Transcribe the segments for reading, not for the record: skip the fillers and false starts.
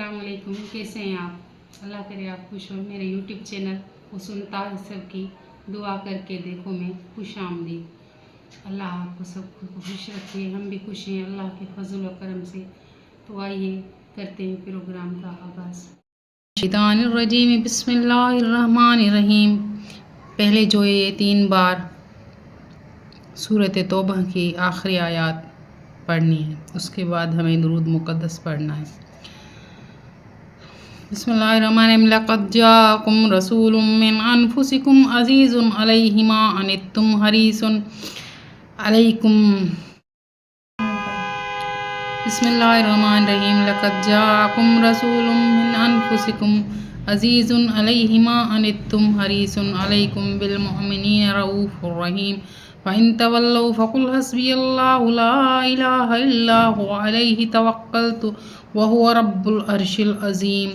السلام علیکم، کیسے ہیں آپ؟ اللہ کرے آپ خوش ہو۔ میرے یوٹیوب چینل کو سنتا ہے سب کی دعا کر کے دیکھو میں خوش آمدید۔ اللہ آپ کو سب کو خوش رکھے، ہم بھی خوش ہیں اللہ کے فضل و کرم سے۔ تو آئیے کرتے ہیں پروگرام کا آغاز۔ شیطان الرجیم، بسم اللہ الرحمن الرحیم۔ پہلے جو یہ 3 بار سورۃ توبہ کی آخری آیات پڑھنی ہے، اس کے بعد ہمیں درود مقدس پڑھنا ہے۔ بسم اللہ الرحمن الرحیم۔ لقد جاءکم رسول من انفسکم عزیز علیہ ما عنتم حریص علیکم۔ بسم اللہ الرحمن الرحیم۔ لقد جاءکم رسول من انفسکم عزیز علیہ ما عنتم حریص علیکم بالمؤمنین رؤوف رحیم۔ فإن تولوا فقل حسبي الله لا إله إلا هو عليه توكلت وهو رب العرش العظيم۔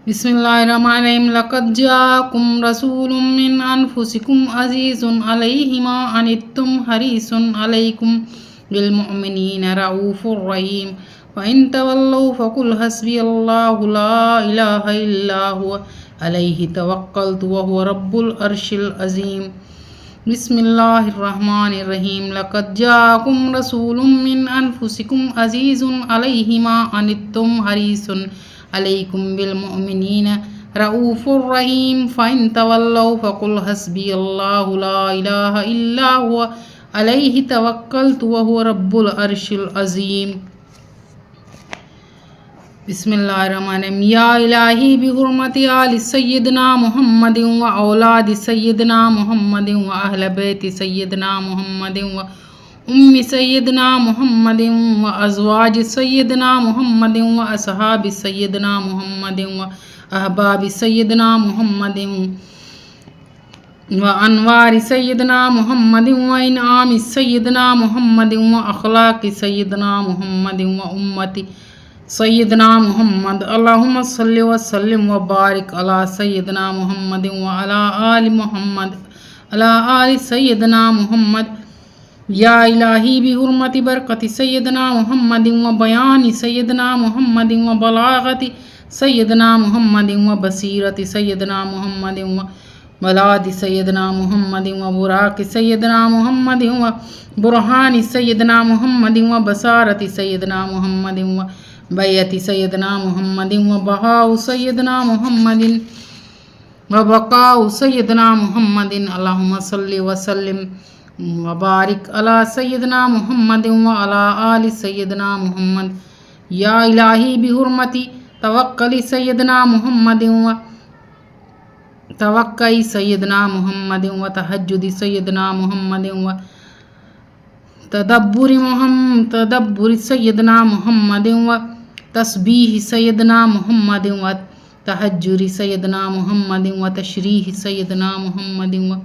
بسم اللہ الرحمن الرحیم۔ لقد جاءكم رسول من أنفسكم عزيز عليه ما عنتم حريص عليكم بالمؤمنين رؤوف رحيم۔ فإن تولوا فقل حسبي الله لا إله إلا هو عليه توكلت وهو رب العرش العظيم۔ بسم اللہ الرحمن الرحیم۔ لقد جاءکم رسول من انفسکم عزیز علیہ ما عنتم حریص علیکم بالمؤمنین رؤوف رحیم۔ فإن تولوا فقل حسبی اللہ لا الہ الا هو علیہ توکلت وہو رب العرش العظیم۔ بسم اللہ الرحمن الرحیم۔ یا الہی بحرمت آل سیدنا محمد و اولاد سیدنا محمد و اہل بیت سیدنا محمد و ام سیدنا محمد و ازواج سیدنا محمد و اصحاب سیدنا محمد و احباب سیدنا محمد و انوار سیدنا محمد و انعام سیدنا محمد و اخلاق سیدنا محمد و امت سیدنا محمد۔ اللہم صلی وسلم وبارک علی سیدنا محمد وعلی آل محمد علی آل سیدنا محمد۔ یا الہی بحرمت برکت سیدنا محمد و بیان سیدنا محمد و بلاغت سیدنا محمد و بصیرت سیدنا محمد و بلاد سیدنا محمد و براق سیدنا محمد و برہان سیدنا محمد و بصارت سیدنا محمد و بیعت سیدنا محمد و بہاء سیدنا محمد و بقاء سیدنا محمد۔ اللہم صلی وسلم وبارک علی سیدنا محمد و علی آل سیدنا محمد۔ یا الہی بحرمت توکل سیدنا محمد و توقع سیدنا محمد و تہجد سیدنا محمد و تدبر سیدنا محمد و تسبیح سیدنا محمد و تہجر سیدنا محمد و تشریح سیدنا محمد و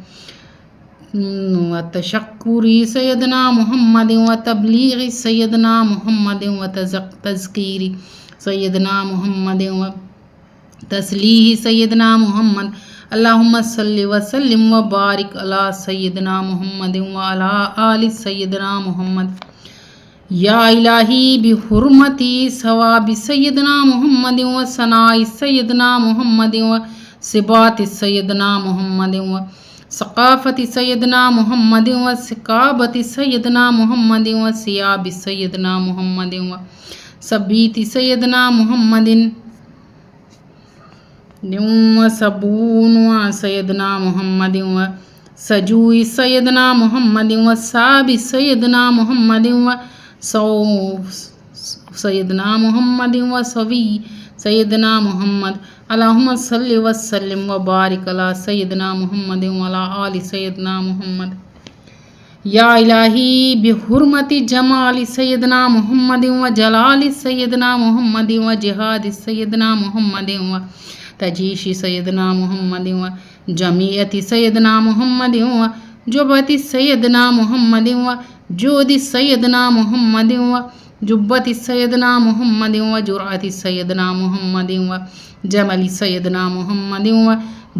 تشکر سیدنا محمد و تبلیغ سیدنا محمد و تذکیر سیدنا محمد و تسلیح سیدنا محمد۔ اللہم صلی وسلم وبارک علی سیدنا محمد وعلی آل سیدنا محمد۔ یا الہی بحرمت ثواب سیدنا محمد و ثناء سیدنا محمد و صفات سیدنا محمد و ثقافت سیدنا محمد و ثقابت سیدنا محمد و ثیاب سیدنا محمد و ثبیت سیدنا محمد و صبون سیدنا محمد و سجوی سیدنا محمد و صاب سیدنا محمد و سیدنا محمد و صوی سیدنا محمد۔ اللہم صلی وسلم وبارک علی سیدنا محمد وعلی آل سیدنا محمد۔ یا الہی بحرمت جمال سیدنا محمد و جلال سیدنا محمد و جہاد سیدنا محمد و تجیش سیدنا محمد و جمیعت سیدنا محمد و جبت سیدنا محمد و جود سیدنا محمد و جبت سیدنا محمد و جرأت سیدنا محمد و جمل سیدنا محمد و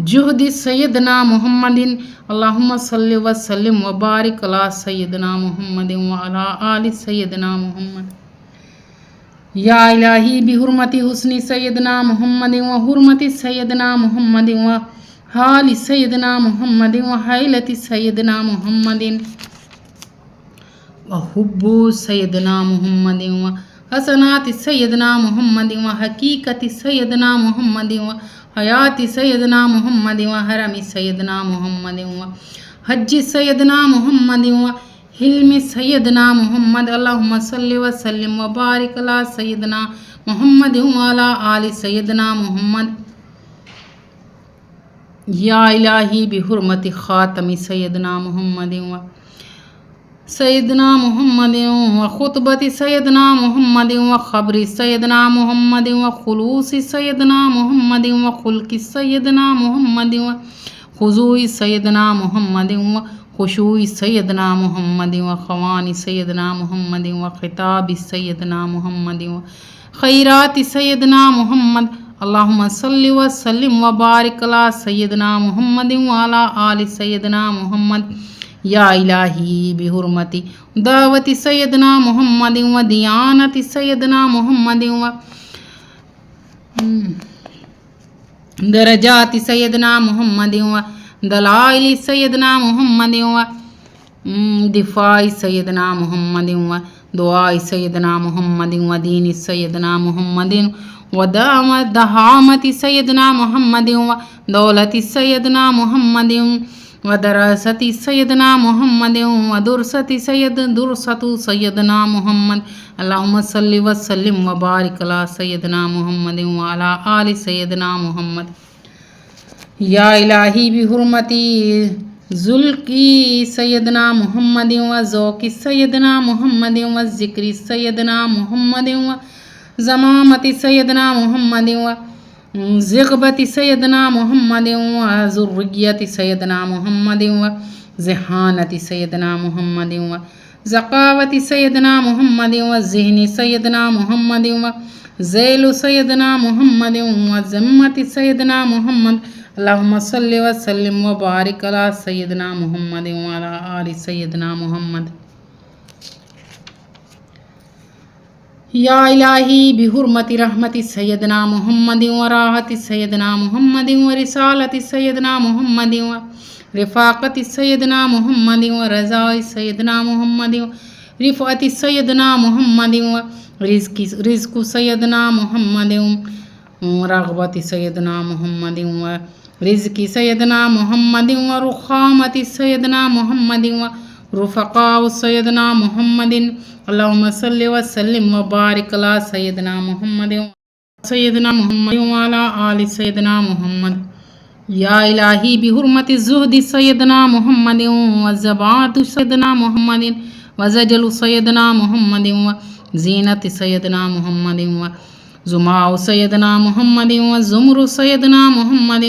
جہد سیدنا محمد۔ اللہم صلی وسلم وبارک علی سیدنا محمد وعلی آل سیدنا محمد۔ یا الہی بحرمت حسن سیدنا محمد و حرمت سیدنا محمد و حال سیدنا محمد و حیلت سیدنا محمد و حب سیدنا محمد و حسنات سیدنا محمد و حقیقت سیدنا محمد و حیات سیدنا محمد و حرم سیدنا محمد و حج سیدنا محمد و حلم سیدنا محمد اللہم صلی وسلم وبارک علی سیدنا محمد وعلی آل سیدنا محمد یا الہی بحرمت خاتم سیدنا محمد و سیدنا محمد و خطبت سیدنا محمد و خبر سیدنا محمد و خلوص سیدنا محمد و خلق سیدنا محمد و خضوع سیدنا محمد و خشوع سیدنا محمد و خوان سیدنا محمد و خطاب سیدنا محمد و خیرات سیدنا محمد اللہم صلی وسلم وبارک علی سیدنا محمد وعلی آل سیدنا محمد یا الہی بحرمت دعوت سیدنا محمد و دیانت سیدنا محمد و درجات سیدنا محمد و دلائل سیدنا محمد و دفاع سیدنا محمد و دعاء سیدنا محمد و دین سیدنا محمد و دہامت سیدنا محمد و دولت سیدنا محمد و دراست سیدنا محمد و درست سیدنا محمد اللہم صلی وسلم وبارک علی سیدنا محمد وعلی آل سیدنا محمد یا الہی بحرمتی ذلکی سیدنا محمد و ذوق سیدنا محمد و ذکر سیدنا محمد و زمامت سیدنا محمد و زغبت سیدنا محمد و ذریت سیدنا محمد و ذہانت سیدنا محمد و ذقاوت سیدنا محمد و ذہن سیدنا محمد و ذیل سیدنا محمد و ذمت سیدنا محمد اللہم صلی وسلم وبارک علی سیدنا محمد وعلی آل سیدنا محمد یا الہی بحرمت رحمت سیدنا محمد و راحت سیدنا محمد و رسالت سیدنا محمد و رفاقت سیدنا محمد و رضا سیدنا محمد و رفعت سیدنا محمد و رزق سیدنا محمد و رغبت سیدنا محمد و رزق سیدنا محمد و رخامت سیدنا محمد و رفقاء سیدنا محمد اللہم صلی وسلم وبارک علی سیدنا محمد سیدنا محمد وعلی آل سیدنا محمد یا الہی بحرمت زہد سیدنا محمد وزبات سیدنا محمد وزجل سیدنا محمد وزینت سیدنا محمد وزماء سیدنا محمد وزمر سیدنا محمد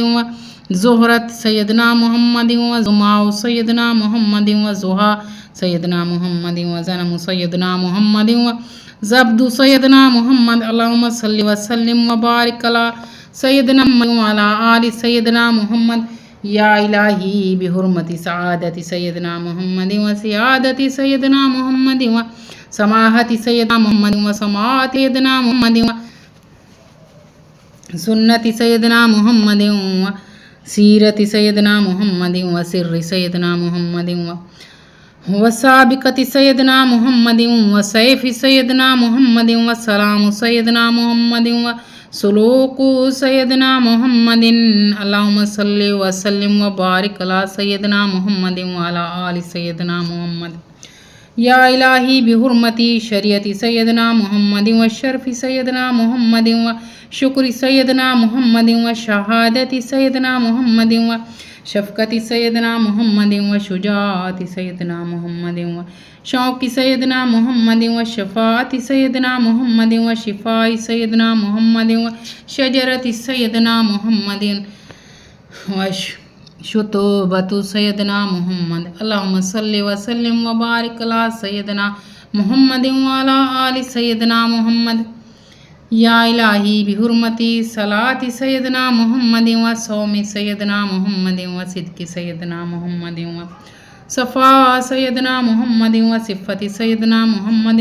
زہرت سیدنا محمد وزماء سیدنا محمد وزہا سیدنا محمد وزنم سیدنا محمد وزبد سیدنا محمد اللہم صلی وسلم وبارک علی سیدنا محمد وعلی آل سیدنا محمد یا الہی بحرمت سعادت سیدنا محمد وسعادت سیدنا محمد وسماحت سیدنا محمد وسماعت سیدنا محمد سنت سیدنا محمد سیرت سیدنا محمد وسر سیدنا محمد وسابقت سیدنا محمد وسیف سیدنا محمد وسلام سیدنا محمد سلوک سیدنا محمد اللہم صلی وسلم وبارک علی سیدنا محمد وعلی آل سیدنا محمد یا الہی بحرمتی شریعت سیدنا محمد وشرف سیدنا محمد وشکر سیدنا محمد وشہادت سیدنا محمد وشفقت سیدنا محمد وشجاعت سیدنا محمد وشوق سیدنا محمد وشفاعت سیدنا محمد وشفاء سیدنا محمد وشجرت سیدنا محمد شتوبت سیدنا محمد اللہم صلی وسلم وبارک علی سیدنا محمد وعلی آل سیدنا محمد یا الہی بحرمتی صلاة سیدنا محمد وصوم سیدنا محمد وصدق سیدنا محمد وصفاء سیدنا محمد وصفت سیدنا محمد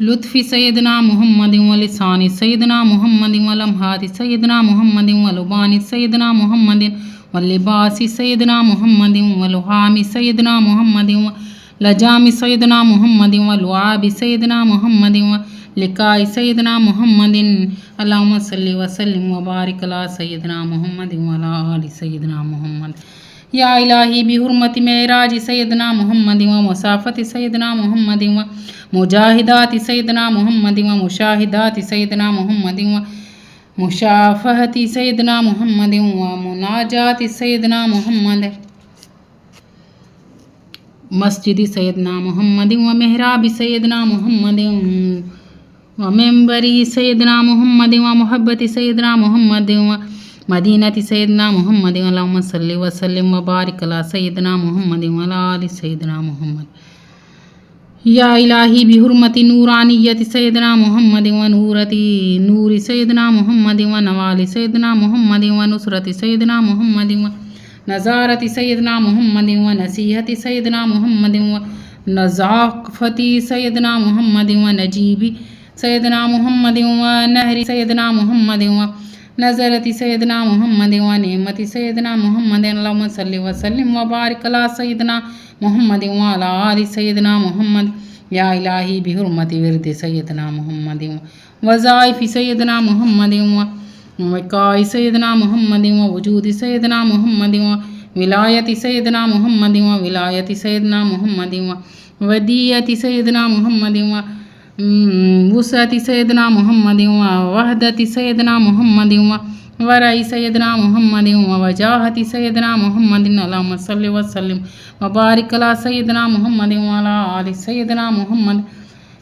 لطف سیدنا محمد ولسان سیدنا محمد ولمحات سیدنا محمد ولبان سیدنا محمد واللباس سیدنا محمد ولحام سیدنا محمد ولجام سیدنا محمد ولعاب سیدنا محمد ولقاء سیدنا محمد اللهم صل وسلم وبارك على سیدنا محمد وعلى آل سیدنا محمد یا الہی بحرمت معراج سیدنا محمد ومسافت سیدنا محمد ومجاہدات سیدنا محمد ومشاہدات سیدنا محمد ومشافہت سیدنا محمد ومناجات سیدنا محمد مسجد سیدنا محمد ومحراب سیدنا محمد ومنبر سیدنا محمد ومحبت سیدنا محمد مدینہ سیدنا محمد اللہم صلی وسلم وبارک علی سیدنا محمد وعلی آل سیدنا محمد یا الہی بحرمت نورانیت سیدنا محمد ونورت نور سیدنا محمد ونوال سیدنا محمد ونصرت سیدنا محمد ونظارت سیدنا محمد ونصیحت سیدنا محمد ونظافت سیدنا محمد ونجیب سیدنا محمد ونہر سیدنا محمد نظرت سیدنا محمد ونعمت سیدنا محمد اللہم صلی وسلم وبارک علی سیدنا محمد وعلی آل سیدنا محمد یا الہی بحرمت ورد سیدنا محمد وظائف سیدنا محمد وقاء سیدنا محمد ووجود سیدنا محمد ولایت سیدنا محمد وولایت سیدنا محمد ودیت سیدنا محمد وسعت سیدنا محمد ووحدت سیدنا محمد ورع سیدنا محمد ووجاہت سیدنا محمد اللہم صلی وسلم وبارک علی سیدنا محمد وعلی آل سیدنا محمد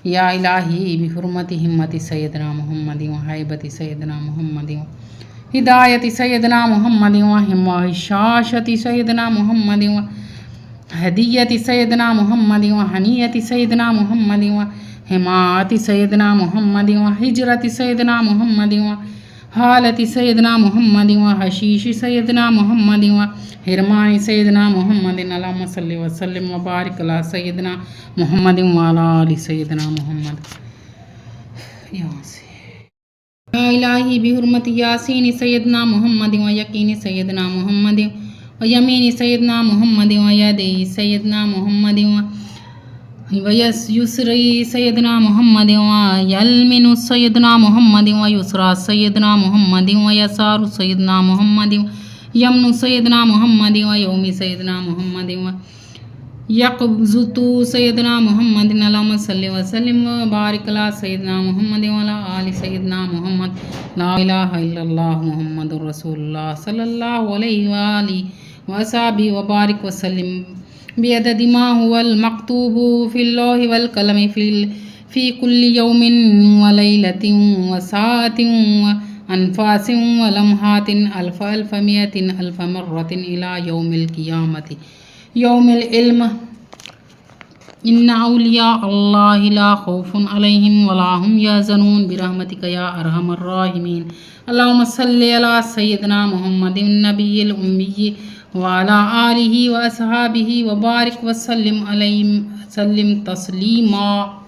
یا الہی بحرمت ہمت سیدنا محمد وحیبت سیدنا محمد ہدایت سیدنا محمد وحماشاشت سیدنا محمد وحدیت سیدنا محمد وحنیت سیدنا محمد حمایت سیدنا محمد وحجرت سیدنا محمد وحالت سیدنا محمد وحشیش سیدنا محمد وحرمان سیدنا محمد اللہم صلی وسلم وبارک علی سیدنا محمد وعلی آل سیدنا محمد یا الہی بحرمت یاسین سیدنا محمد ویقین سیدنا محمد ویمین سیدنا محمد ویدی سیدنا محمد ویسری سیدنا محمد ویلمن سیدنا محمد ویسرا سیدنا محمد ویسار سیدنا محمد یمن سیدنا محمد ویوم سیدنا محمد یقبضت سیدنا محمد اللہم صلی وسلم وبارک علی سیدنا محمد وعلی آل سیدنا محمد لا الہ الا اللہ محمد رسول اللہ صلی اللہ علیہ وآلہ وصحبہ وبارک وسلم بعدد ما هو المكتوب في اللوح والقلم في كل يوم وليلة وساعة وأنفاس ولمحات ألف ألف مئة ألف مرة إلى يوم القيامة يوم العلم إن أولياء الله لا خوف عليهم ولا هم يحزنون برحمتك يا أرحم الراحمين اللهم صل على سيدنا محمد النبي الأمي وعلى آلہ وأصحابہ وبارک وسلم علیہ تسلیما.